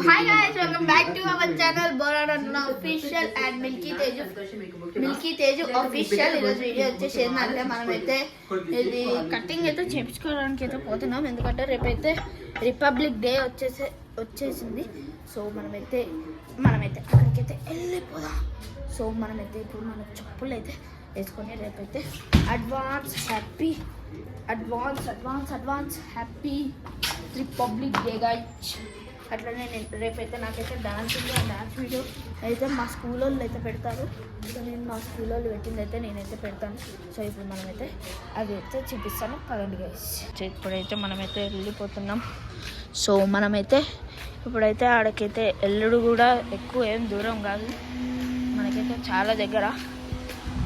Hi guys, welcome back to our channel Borana Official and Milky Teju Official. ఈరోజు video వచ్చేసి ఏంటంటే మనమైతే ఇది కటింగ్ అయితే చేయించుకోవడానికి అయితే పోతున్నాం. ఎందుకంటే రేపైతే రిపబ్లిక్ డే వచ్చేసింది. సో మనమైతే అక్కడికైతే వెళ్ళిపోదాం. సో మనమైతే ఇప్పుడు మన చెప్పులు అయితే వేసుకొని రేపైతే advance happy republic day guys. అట్లనే నేను రేపైతే నాకైతే డాన్స్ వీడియో అయితే మా స్కూల్ వాళ్ళు అయితే పెడతారు. సో నేను మా స్కూల్ వాళ్ళు పెట్టింది అయితే నేనైతే పెడతాను. సో ఇప్పుడు మనమైతే అవి అయితే చూపిస్తాను పదండి గైస్. ఇప్పుడైతే మనమైతే వెళ్ళిపోతున్నాం. సో మనమైతే ఇప్పుడైతే ఆడకైతే ఎల్లుడు కూడా ఎక్కువ ఏం దూరం కాదు, మనకైతే చాలా దగ్గర.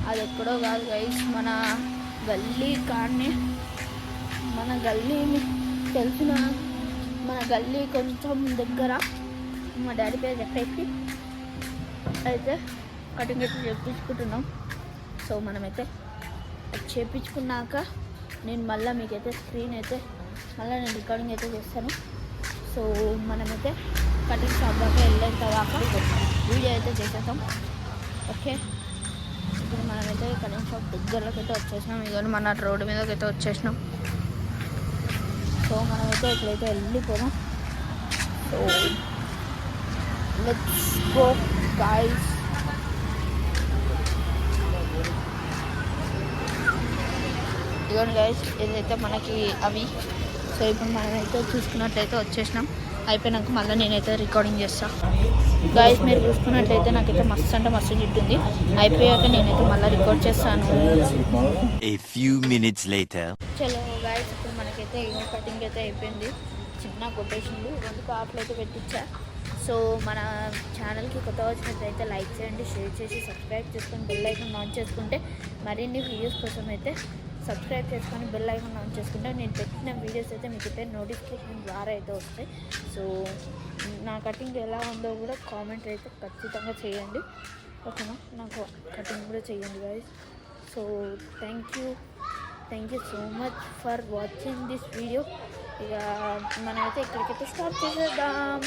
అది ఎక్కడో కాదు గైస్, మన గల్లీ కానీ మన గల్లీ తెలిసిన మన గల్లీ కొంచెం దగ్గర. మా డాడీ పేరు చెప్పేసి అయితే కటింగ్ అయితే చేయించుకుంటున్నాం. సో మనమైతే చేయించుకున్నాక నేను మళ్ళీ మీకైతే స్క్రీన్ అయితే నేను రికార్డింగ్ అయితే చేస్తాను. సో మనమైతే కటింగ్ షాప్ దాకా వెళ్ళిన తర్వాత వీడియో అయితే చేసేస్తాం. ఓకే, ఇప్పుడు మనమైతే కటింగ్ షాప్ దగ్గరలోకి అయితే వచ్చేసినాం. ఇదిగోని మన రోడ్డు మీదకి అయితే వచ్చేసినాం. సో మనమైతే ఇప్పుడైతే వెళ్ళిపోదాం. So let's go guys. ఇదిగోండి గైస్, ఇదైతే మనకి అవి. సో ఇప్పుడు మనమైతే చూసుకున్నట్లయితే వచ్చేసినాం. అయిపోయినాక మళ్ళీ నేనైతే రికార్డింగ్ చేస్తాను గైస్. మీరు చూసుకున్నట్లయితే నాకైతే మస్తు అంటే మస్తు జిడ్డు ఉంది. అయిపోయాక నేనైతే మళ్ళీ రికార్డ్ చేస్తాను. చలో గైస్, ఇప్పుడు మనకైతే కటింగ్ అయితే అయిపోయింది. చిన్న కొటేషన్లు 2 కార్ట్లు అయితే పెట్టించా. సో మన ఛానల్కి కొత్త వచ్చినట్లయితే లైక్ చేయండి, షేర్ చేసి సబ్స్క్రైబ్ చేసుకొని బెల్ ఐకాన్ ఆన్ చేసుకుంటే మరిన్ని వీడియోస్ కోసం అయితే సబ్స్క్రైబ్ చేసుకొని బెల్ ఐకాన్ ఆన్ చేసుకుంటే నేను పెట్టిన వీడియోస్ అయితే మీకు అయితే నోటిఫికేషన్ ద్వారా అయితే వస్తాయి. సో నా కటింగ్ ఎలా ఉందో కూడా కామెంట్ అయితే ఖచ్చితంగా చేయండి. ఓకేనా, నాకు కటింగ్ కూడా చేయండి guys. So thank you so much for watching this video. ఇక మనమైతే ఇక్కడికైతే స్టార్ట్ చేసేద్దాం.